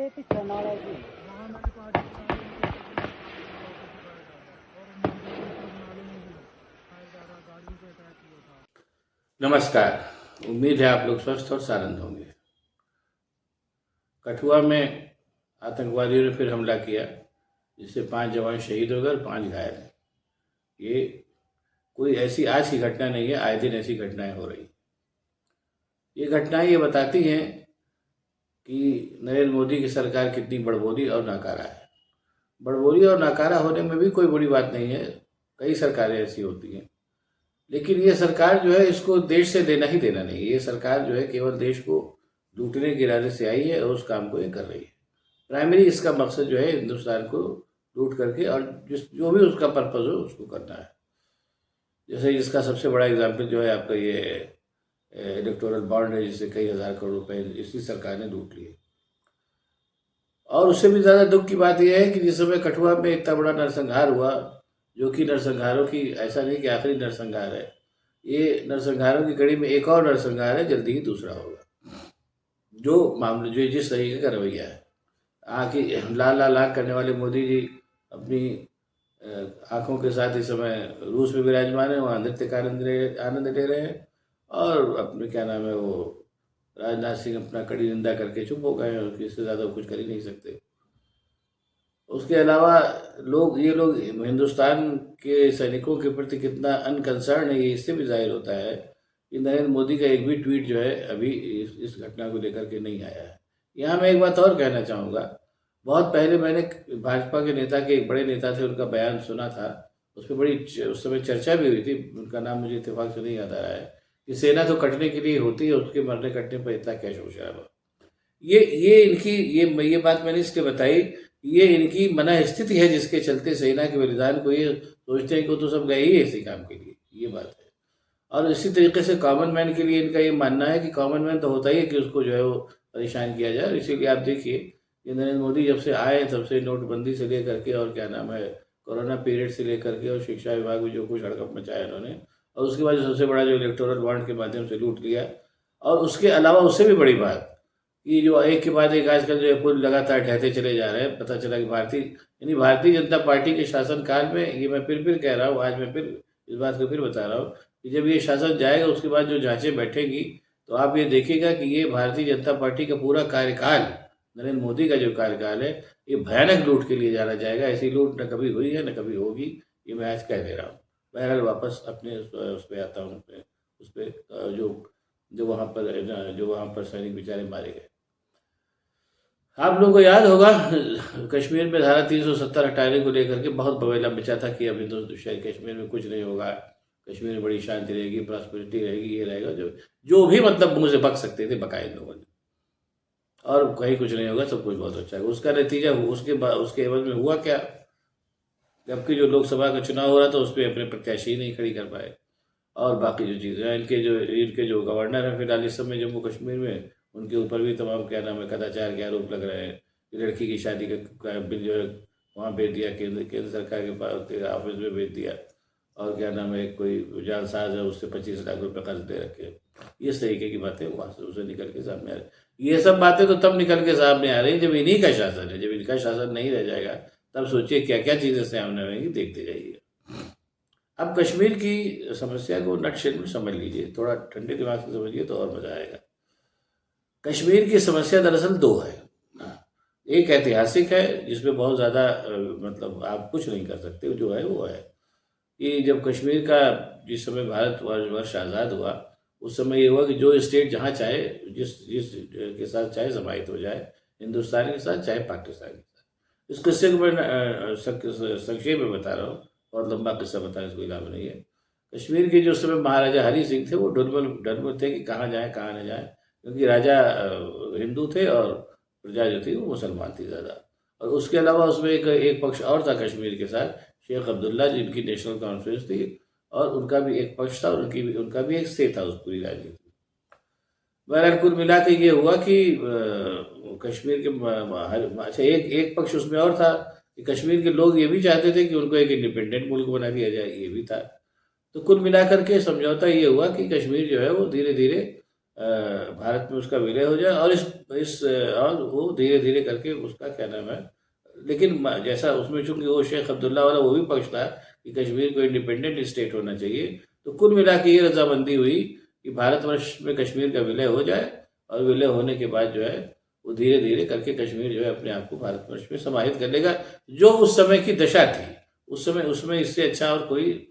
BJP चुनाव जी। नमस्कार। उम्मीद है आप लोग स्वस्थ और सानंद होंगे। कठुआ में आतंकवादियों ने फिर हमला किया, जिससे 5 जवान शहीद हो गए और 5 घायल हैं। ये कोई ऐसी आज की घटना नहीं है, आए दिन ऐसी घटनाएं हो रही। ये घटनाएं ये बताती हैं कि नरेंद्र मोदी की सरकार कितनी बड़बोली और नाकारा है। बड़बोली और नाकारा होने में भी कोई बड़ी बात नहीं है, कई सरकारें ऐसी होती हैं। लेकिन ये सरकार जो है, इसको देश से देना ही देना नहीं। ये सरकार जो है केवल देश को लूटने के इरादे से आई है और उस काम को ये कर रही है। प्राइमरी इसका मकसद जो है हिंदुस्तान को लूट करके और जो भी उसका पर्पज हो उसको करना है। जैसे इसका सबसे बड़ा एग्जाम्पल जो है आपका ये इलेक्टोरल बॉन्ड है, जिससे कई हजार करोड़ रुपए इसी सरकार ने लूट लिए। और उससे भी ज़्यादा दुख की बात यह है कि जिस समय कठुआ में इतना बड़ा नरसंहार हुआ, जो कि नरसंहारों की ऐसा नहीं कि आखिरी नरसंहार है, ये नरसंहारों की कड़ी में एक और नरसंहार है, जल्दी ही दूसरा होगा। जो मामले जो जिस तरीके का रवैया है, आँखी लाल लाल आँख करने वाले मोदी जी अपनी आँखों के साथ इस समय रूस में विराजमान है, वहाँ नृत्य का आनंद ले रहे हैं। और अपने क्या नाम है वो राजनाथ सिंह अपना कड़ी निंदा करके चुप हो गए और इससे ज़्यादा कुछ कर ही नहीं सकते। उसके अलावा ये लोग हिंदुस्तान के सैनिकों के प्रति कितना अनकंसर्न है, ये इससे भी जाहिर होता है कि नरेंद्र मोदी का एक भी ट्वीट जो है अभी इस घटना को लेकर के नहीं आया है। यहाँ मैं एक बात और कहना चाहूँगा। बहुत पहले मैंने भाजपा के नेता के एक बड़े नेता थे, उनका बयान सुना था। उस पर बड़ी उस समय चर्चा भी हुई थी, उनका नाम मुझे इत्तेफाक से नहीं याद आ रहा है, कि सेना तो कटने के लिए होती है, उसके मरने कटने पर इतना क्या शोर शराबा। ये बात मैंने इसलिए बताई, ये इनकी मना स्थिति है, जिसके चलते सेना के बलिदान को ये सोचते हैं कि वो तो सब गए ही इसी काम के लिए, ये बात है। और इसी तरीके से कॉमन मैन के लिए इनका ये मानना है कि कॉमन मैन तो होता ही है कि उसको जो है वो परेशान किया जाए। इसीलिए आप देखिए कि नरेंद्र मोदी जब से आए तब से नोटबंदी से लेकर के और क्या नाम है कोरोना पीरियड से लेकर के और शिक्षा विभाग में जो कुछ हड़कंप मचाया इन्होंने, और उसके बाद जो सबसे बड़ा जो इलेक्टोरल बॉन्ड के माध्यम से लूट लिया, और उसके अलावा उससे भी बड़ी बात कि जो एक के बाद एक आजकल जो है पुल लगातार ढहते चले जा रहे हैं। पता चला कि भारतीय जनता पार्टी के शासनकाल में, ये मैं फिर कह रहा हूँ, आज मैं फिर इस बात को फिर बता रहा हूँ कि जब ये शासन जाएगा उसके बाद जो जांचें बैठेंगी, तो आप ये देखिएगा कि ये भारतीय जनता पार्टी का पूरा कार्यकाल, नरेंद्र मोदी का जो कार्यकाल है, ये भयानक लूट के लिए जाना जाएगा। ऐसी लूट न कभी हुई है न कभी होगी, ये मैं आज कह दे रहा हूँ। बहरहाल वापस अपने उस पर आता हूँ, उस पर जो वहाँ पर सैनिक बेचारे मारे गए। आप लोगों को याद होगा कश्मीर में धारा 370 हटाने को लेकर के बहुत बवेला मचा था कि अभी तो शायद कश्मीर में कुछ नहीं होगा, कश्मीर में बड़ी शांति रहेगी, प्रॉस्पेरिटी रहेगी, ये रहेगा। जो भी मतलब मुंह से बक सकते थे बकाए इन लोगों ने, और कहीं कुछ नहीं होगा, सब कुछ बहुत अच्छा है। उसका नतीजा उसके एवज में हुआ क्या? जबकि जो लोकसभा का चुनाव हो रहा था उस पर अपने प्रत्याशी नहीं खड़ी कर पाए, और बाकी जो चीज़ें हैं, इनके जो गवर्नर हैं फिलहाल इस समय जम्मू कश्मीर में, उनके ऊपर भी तमाम क्या नाम है कदाचार के आरोप लग रहे हैं। लड़की की शादी का बिल जो है वहाँ भेज दिया, केंद्र सरकार के पास ऑफिस में भेज दिया, और क्या नाम है कोई जालसाज है उससे 25 लाख रुपए कर्ज दे रखे। इस तरीके की बातें वहाँ से उसे निकल के सामने आ रही। ये सब बातें तो तब निकल के सामने आ रही जब इन्हीं का शासन है। जब इनका शासन नहीं रह जाएगा तब सोचिए क्या क्या चीज़ें सामने आएंगी, देखते जाइए। अब कश्मीर की समस्या को नटशेल में समझ लीजिए, थोड़ा ठंडे दिमाग से समझिए तो और मजा आएगा। कश्मीर की समस्या दरअसल दो है। एक ऐतिहासिक है जिसमें बहुत ज़्यादा मतलब आप कुछ नहीं कर सकते, जो है वो है कि जब कश्मीर का जिस समय भारत वर्ष आज़ाद हुआ, उस समय ये हुआ कि जो स्टेट जहाँ चाहे जिस जिस के साथ चाहे समाहित हो जाए, हिंदुस्तान के साथ चाहे पाकिस्तान के साथ। इस किस्से को मैं संक्षेप में बता रहा हूँ, और लंबा किस्सा बताने से कोई लाभ नहीं है। कश्मीर के जो समय महाराजा हरी सिंह थे वो डरमल थे कि कहाँ जाए कहाँ न जाए, क्योंकि राजा हिंदू थे और प्रजा जो थी वो मुसलमान थी ज़्यादा। और उसके अलावा उसमें एक पक्ष और था कश्मीर के साथ, शेख अब्दुल्ला जिनकी नेशनल कॉन्फ्रेंस थी, और उनका भी एक पक्ष था और उनका भी एक से था उस पूरी राजनीति में। बहरहाल कुल मिला के ये हुआ कि कश्मीर के अच्छा एक पक्ष उसमें और था कि कश्मीर के लोग ये भी चाहते थे कि उनको एक इंडिपेंडेंट मुल्क बना दिया जाए, ये भी था। तो कुल मिलाकर के समझौता ये हुआ कि कश्मीर जो है वो धीरे धीरे भारत में उसका विलय हो जाए, और और वो धीरे धीरे करके उसका क्या नाम है, लेकिन जैसा उसमें चूंकि वो शेख अब्दुल्ला वाला वो भी पक्ष था कि कश्मीर को इंडिपेंडेंट स्टेट होना चाहिए, तो कुल मिला के ये रजामंदी हुई कि भारतवर्ष में कश्मीर का विलय हो जाए, और विलय होने के बाद जो है वो धीरे धीरे करके कश्मीर जो है अपने आप को भारतवर्ष में समाहित कर लेगा, जो उस समय की दशा थी। उस समय उसमें इससे अच्छा और कोई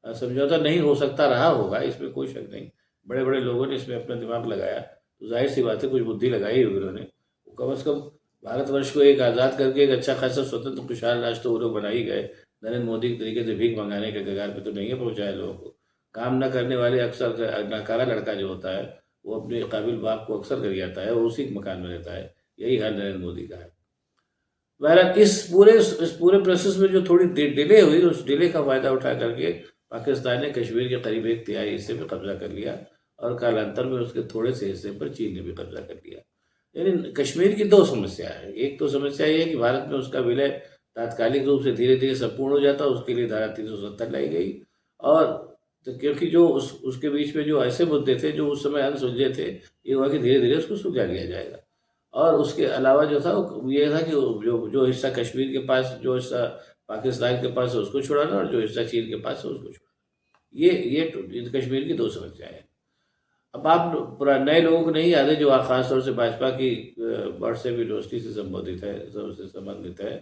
समझौता नहीं हो सकता रहा होगा, इसमें कोई शक नहीं। बड़े बड़े लोगों ने इसमें अपना दिमाग लगाया, तो जाहिर सी बात है कुछ बुद्धि लगाई होगी उन्होंने। कम से कम भारतवर्ष को एक आज़ाद करके एक अच्छा खासा स्वतंत्र खुशहाल राष्ट्र वो लोग बना ही गए। नरेंद्र मोदी के तरीके से भीख मंगाने के कगार पे तो नहीं है पहुंचाया लोगों को। काम न करने वाले अक्सर नाकारा लड़का जो होता है वो अपने काबिल बाप को अक्सर कर जाता है, वो उसी के मकान में रहता है। यही हाल नरेंद्र मोदी का है। बहरहाल इस पूरे प्रोसेस में जो थोड़ी डिले हुई, उस डिले का फायदा उठा करके पाकिस्तान ने कश्मीर के करीब 1/3 हिस्से पे कब्जा कर लिया, और कालांतर में उसके थोड़े से हिस्से पर चीन ने भी कब्जा कर लिया। लेकिन कश्मीर की दो समस्या है। एक तो समस्या ये है कि भारत में उसका विलय तात्कालिक रूप से धीरे धीरे संपूर्ण हो जाता, उसके लिए धारा 370 लाई गई। और तो क्योंकि जो उसके बीच में जो ऐसे मुद्दे थे जो उस समय अनसुलझे थे, ये हुआ कि धीरे धीरे उसको सुलझा लिया जाएगा। और उसके अलावा जो था वो ये था कि जो जो हिस्सा कश्मीर के पास, जो हिस्सा पाकिस्तान के पास है उसको छुड़ाना, और जो हिस्सा चीन के पास है उसको छुड़ाना। ये कश्मीर की दो समस्याएं हैं। अब आप नए लोगों को नहीं याद है, जो खास तौर से भाजपा की व्हाट्सएप यूनिवर्सिटी से संबोधित है, से संबंधित है।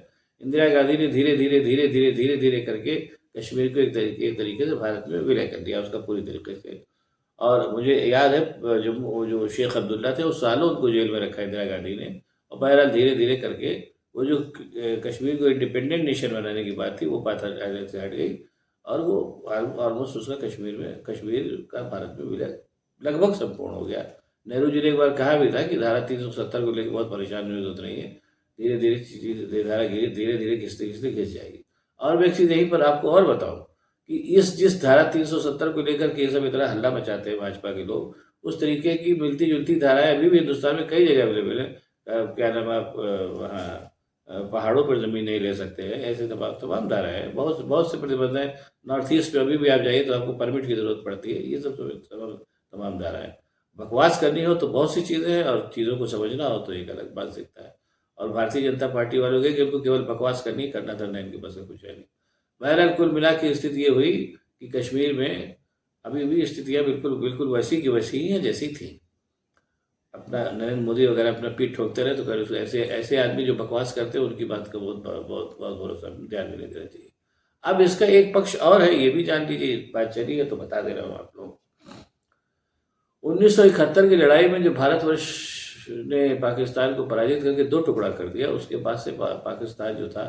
इंदिरा गांधी ने धीरे धीरे धीरे धीरे धीरे धीरे करके कश्मीर को एक तरीके से भारत में विलय कर दिया उसका पूरी तरीके से। और मुझे याद है जो शेख अब्दुल्ला थे, उस सालों उनको जेल में रखा इंदिरा गांधी ने। और बहरहाल धीरे धीरे करके वो जो कश्मीर को इंडिपेंडेंट नेशन बनाने की बात थी वो बात से हट गई, और वो ऑलमोस्ट उसका कश्मीर का भारत में विलय लगभग संपूर्ण हो गया। नेहरू जी ने एक बार कहा भी था कि धारा 370 को लेकर बहुत परेशान होने की जरूरत नहीं है, धीरे धीरे चीजें धारा धीरे धीरे घिसते घिसते घिस जाएगी। और मैं एक चीज़ यहीं पर आपको और बताऊं कि इस जिस धारा 370 को लेकर के ये सब इतना हल्ला मचाते हैं भाजपा के लोग, उस तरीके की मिलती जुलती धाराएं अभी भी हिंदुस्तान में कई जगह अवेलेबल है। क्या नाम है, आप वहाँ पहाड़ों पर जमीन नहीं ले सकते हैं, ऐसे तमाम तमाम धाराएं हैं। बहुत बहुत से प्रतिबंध हैं। नॉर्थ ईस्ट में अभी भी आप जाइए तो आपको परमिट की जरूरत पड़ती है। ये सब तमाम धाराएं। बकवास करनी हो तो बहुत सी चीज़ें हैं, और चीज़ों को समझना हो तो एक अलग बात सीखता है। और भारतीय जनता पार्टी वालों के कि उनको केवल बकवास करनी, करना धरना इनके पास में कुछ है नहीं। बहरहाल कुल मिला के स्थिति ये हुई कि कश्मीर में अभी भी स्थितियाँ बिल्कुल बिल्कुल वैसी की वैसी ही हैं जैसी थी। अपना नरेंद्र मोदी वगैरह अपना पीठ ठोकते रहे, तो कर ऐसे ऐसे आदमी जो बकवास करते हैं उनकी बात का बहुत बहुत बहुत भरोसा ध्यान में लेना चाहिए। अब इसका एक पक्ष और है, ये भी जान लीजिए, बात चली है तो बता दे रहा हूँ आप लोग। 1971 की लड़ाई में जो भारतवर्ष ने पाकिस्तान को पराजित करके दो टुकड़ा कर दिया, उसके बाद से पाकिस्तान जो था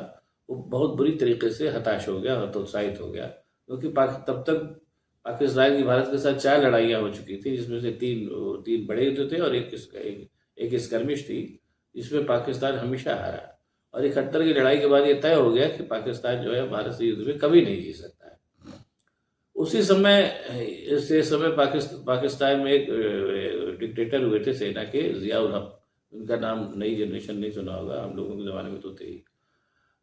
वो बहुत बुरी तरीके से हताश हो गया, हतोत्साहित हो गया। क्योंकि तब तक पाकिस्तान की भारत के साथ 4 लड़ाइयाँ हो चुकी थी, जिसमें से तीन बड़े युद्ध थे और एक स्कर्मिश थी, जिसमें पाकिस्तान हमेशा हारा। और 71 की लड़ाई के बाद ये तय हो गया कि पाकिस्तान जो है भारत से युद्ध में कभी नहीं जीत सकता है। उसी समय पाकिस्तान में एक डिक्टेटर हुए थे सेना के, जियाउल हक। उनका नाम नई जनरेशन नहीं सुना होगा, हम लोगों के ज़माने में तो थे ही।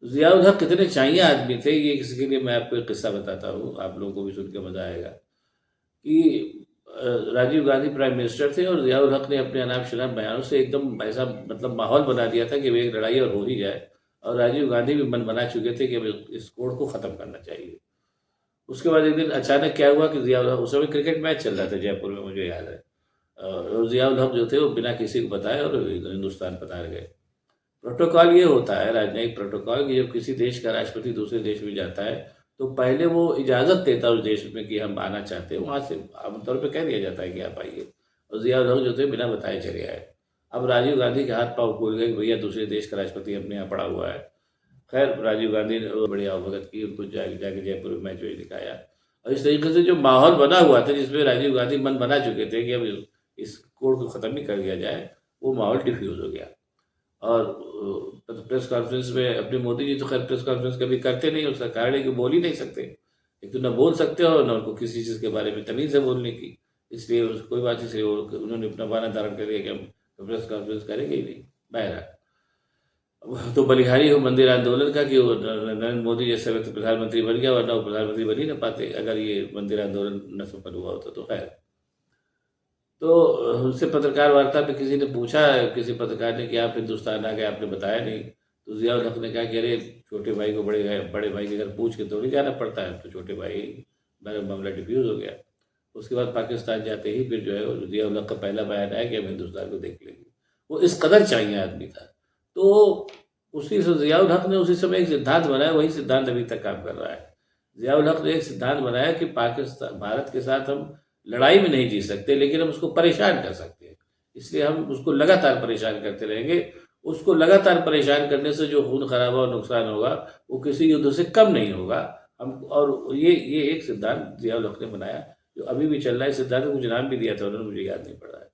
जियाउल हक कितने चाहिए आदमी थे, ये किसी के लिए मैं आपको एक किस्सा बताता हूँ, आप लोगों को भी सुन के मज़ा आएगा। कि राजीव गांधी प्राइम मिनिस्टर थे, और जियाउल हक ने अपने अनाप शनाप बयानों से एकदम ऐसा मतलब माहौल बना दिया था कि एक लड़ाई और हो ही जाए। और राजीव गांधी भी मन बना चुके थे कि अब इस कोड को ख़त्म करना चाहिए। उसके बाद एक दिन अचानक क्या हुआ कि जियाउल हक, उस समय क्रिकेट मैच चल रहा था जयपुर में, मुझे याद है। और जियाउल हक जो थे वो बिना किसी को बताए और हिंदुस्तान पधार गए। प्रोटोकॉल ये होता है, राजनयिक प्रोटोकॉल, कि जब किसी देश का राष्ट्रपति दूसरे देश में जाता है तो पहले वो इजाज़त देता है उस देश में कि हम आना चाहते हैं। वहाँ से आमतौर पे कह दिया जाता है कि आप आइए। और जियाउल हक जो थे बिना बताए चले आए। अब राजीव गांधी के हाथ पाँव फूल गए कि भैया दूसरे देश का राष्ट्रपति अपने यहाँ पड़ा हुआ है। खैर राजीव गांधी ने बड़ी आवभगत की, उनको जाके जयपुर में मैच दिखाया। और इस तरीके से जो माहौल बना हुआ था, जिसमें राजीव गांधी मन बना चुके थे कि अब इस कोड को ख़त्म ही कर दिया जाए, वो माहौल डिफ्यूज़ हो गया। और प्रेस कॉन्फ्रेंस में अपने मोदी जी तो खैर प्रेस कॉन्फ्रेंस कभी करते नहीं, उसका कारण है कि बोल ही नहीं सकते। एक तो न बोल सकते हो, न उनको किसी चीज़ के बारे में तमीज़ है बोलने की। इसलिए कोई बात, इसलिए उन्होंने अपना बहाना धारण कर दिया कि हम प्रेस कॉन्फ्रेंस करेंगे ही नहीं। बहरहाल तो बलिहारी हो मंदिर आंदोलन का कि वो नरेंद्र मोदी जैसे व्यक्ति प्रधानमंत्री बन गया, वरना वो प्रधानमंत्री बन ही ना पाते अगर ये मंदिर आंदोलन न सफल हुआ होता तो। खैर तो उनसे पत्रकार वार्ता में किसी ने पूछा, किसी पत्रकार ने कि आप हिंदुस्तान आ गए, आपने बताया नहीं। तो ज़िया-उल हक ने कहा कि अरे छोटे भाई को बड़े भाई के घर पूछ के थोड़ी जाना पड़ता है, तो छोटे भाई मेरा मामला डिफ्यूज़ हो गया। उसके बाद पाकिस्तान जाते ही फिर जो है वो ज़िया-उल हक का पहला बयान आया कि हम हिंदुस्तान को देख लेंगे। वो इस कदर चाहिए आदमी था। तो उसी से ज़िया-उल हक ने उसी समय एक सिद्धांत बनाया, वही सिद्धांत अभी तक काम कर रहा है। ज़िया-उल हक ने एक सिद्धांत बनाया कि भारत के साथ हम लड़ाई में नहीं जीत सकते, लेकिन हम उसको परेशान कर सकते हैं। इसलिए हम उसको लगातार परेशान करते रहेंगे। उसको लगातार परेशान करने से जो खून खराबा और नुकसान होगा, वो किसी युद्ध से कम नहीं होगा। हम और ये एक सिद्धांत ज़िया-उल हक ने बनाया, जो अभी भी चल रहा है। सिद्धांत को कुछ नाम भी दिया था उन्होंने, मुझे याद नहीं पड़ रहा है।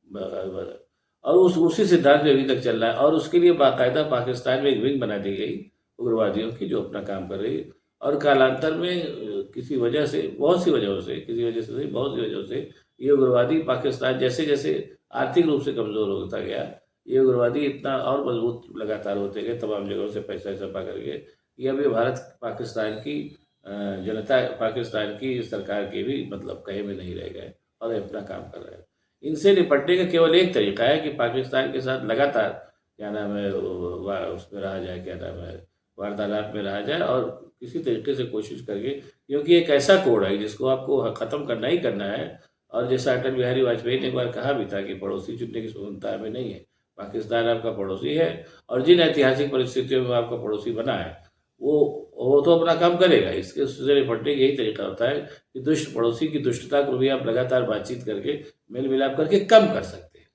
ब और उसी सिद्धांत पे अभी तक चल रहा है, और उसके लिए बाकायदा पाकिस्तान में एक विंग बना दी गई उग्रवादियों की, जो अपना काम कर रही है। और कालांतर में किसी वजह से, बहुत सी वजहों से, किसी वजह से नहीं, बहुत सी वजहों से ये उग्रवादी पाकिस्तान जैसे-जैसे आर्थिक रूप से कमज़ोर होता गया, ये उग्रवादी इतना और मज़बूत लगातार होते गए, तमाम जगहों से पैसा इकट्ठा करके, कि अब ये भारत पाकिस्तान की जनता, पाकिस्तान की सरकार के भी मतलब कहे में नहीं रह गए और ये अपना काम कर रहे हैं। इनसे निपटने का केवल एक तरीका है कि पाकिस्तान के साथ लगातार क्या नाम है उसमें रहा जाए, क्या नाम है, वार्तालाप में रहा जाए, और किसी तरीके से कोशिश करके, क्योंकि एक ऐसा कोड है जिसको आपको ख़त्म करना ही करना है। और जैसा अटल बिहारी वाजपेयी ने एक बार कहा भी था कि पड़ोसी चुनने की स्वतंत्रता हमें नहीं है। पाकिस्तान आपका पड़ोसी है, और जिन ऐतिहासिक परिस्थितियों में आपका पड़ोसी बना है, वो तो अपना काम करेगा। इसके उससे निपटने का यही तरीका होता है कि दुष्ट पड़ोसी की दुष्टता को भी आप लगातार बातचीत करके, मेल मिलाप करके कम कर सकते हैं।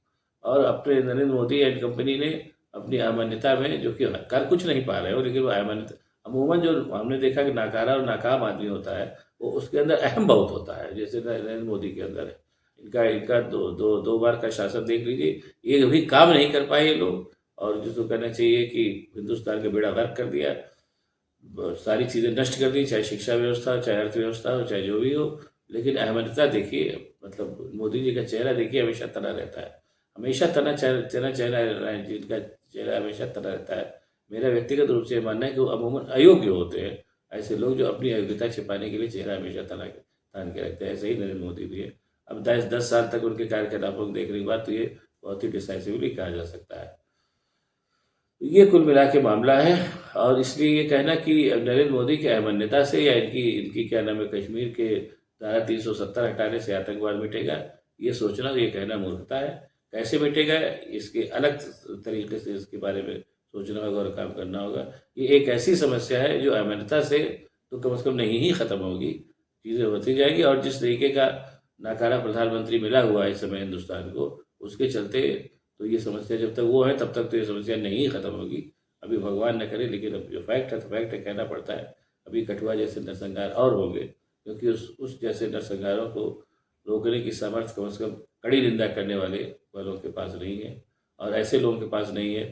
और अपने नरेंद्र मोदी एंड कंपनी ने अपनी अमान्यता में, जो कि कर कुछ नहीं पा रहे हो, लेकिन वो अमान्यता, अमूमन जो हमने देखा कि नाकारा और नाकाम आदमी होता है, वो उसके अंदर अहम बहुत होता है, जैसे नरेंद्र मोदी के अंदर है। इनका इनका दो बार का शासन देख लीजिए, ये भी काम नहीं कर पाए ये लोग, और जिसको कहना चाहिए कि हिंदुस्तान का बेड़ा गर्क कर दिया, सारी चीज़ें नष्ट कर दी, चाहे शिक्षा व्यवस्था हो, चाहे अर्थव्यवस्था हो, चाहे जो भी हो। लेकिन अहमदता देखिए, मतलब मोदी जी का चेहरा देखिए, हमेशा तना रहता है, हमेशा तना चेहरा है, जिनका चेहरा हमेशा तना रहता है। मेरा व्यक्तिगत रूप से मानना है कि वो अमूमन अयोग्य होते हैं, ऐसे लोग जो अपनी अयोग्यता छिपाने के लिए चेहरा हमेशा तान के रखते हैं। ऐसे ही नरेंद्र मोदी भी है। अब 10 साल तक उनके कार्यकलापों को देखने के बाद तो ये बहुत ही डिसाइसिवली कहा जा सकता है। ये कुल मिला के मामला है, और इसलिए ये कहना कि नरेंद्र मोदी की अहमन्यता से या इनकी इनकी क्या नाम है, कश्मीर के धारा 370 हटाने से आतंकवाद मिटेगा, ये सोचना, ये कहना मूर्खता है। कैसे मिटेगा, इसके अलग तरीके से इसके बारे में सोचना होगा और काम करना होगा। ये एक ऐसी समस्या है जो अहमन्यता से तो कम से कम नहीं ही ख़त्म होगी, चीज़ें होती जाएगी। और जिस तरीके का नाकारा प्रधानमंत्री मिला हुआ है इस समय हिंदुस्तान को, उसके चलते तो ये समस्या जब तक वो है तब तक तो ये समस्या नहीं ख़त्म होगी। अभी भगवान न करे, लेकिन अब जो फैक्ट है तो फैक्ट है, कहना पड़ता है। अभी कठुआ जैसे नरसंहार और होंगे, क्योंकि उस जैसे नरसंहारों को रोकने की सामर्थ्य कम से कम कड़ी निंदा करने वालों के पास नहीं है, और ऐसे लोगों के पास नहीं है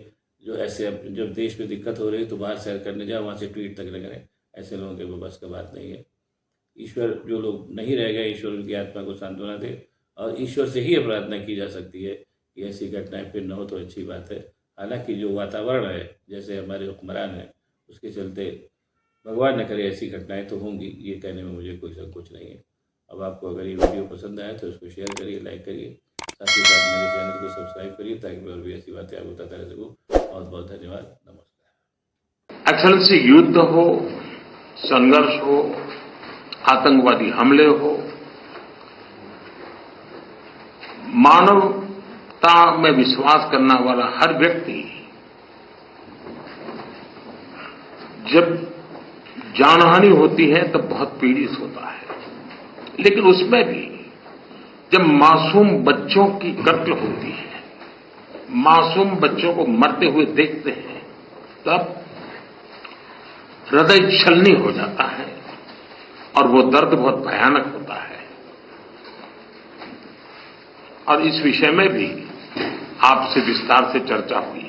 जो ऐसे, अब जब देश में दिक्कत हो रही है तो बाहर सैर करने जाओ, वहाँ से ट्वीट तक न करें। ऐसे लोगों के बस का बात नहीं है। ईश्वर, जो लोग नहीं रह गए, ईश्वर उनकी आत्मा को सांत्वना दे, और ईश्वर से ही ये प्रार्थना की जा सकती है कि ऐसी घटनाएं फिर न हो तो अच्छी बात है। हालांकि जो वातावरण है, जैसे हमारे हुक्मरान हैं, उसके चलते भगवान न करे ऐसी घटनाएं तो होंगी, ये कहने में मुझे कोई संकोच नहीं है। अब आपको अगर ये वीडियो पसंद आया तो इसको शेयर करिए, लाइक करिए, साथ ही साथ मेरे चैनल को सब्सक्राइब करिए, ताकि मैं और भी ऐसी बातें आपको बताता रह सकूँ। बहुत बहुत धन्यवाद, नमस्कार। एक्सेलेंसी, युद्ध हो, संघर्ष हो, आतंकवादी हमले हो, मानवता में विश्वास करने वाला हर व्यक्ति जब जानहानि होती है तब बहुत पीड़ित होता है। लेकिन उसमें भी जब मासूम बच्चों की कत्ल होती है, मासूम बच्चों को मरते हुए देखते हैं, तब हृदय छलनी हो जाता है, और वो दर्द बहुत भयानक होता है। और इस विषय में भी आपसे विस्तार से चर्चा हुई।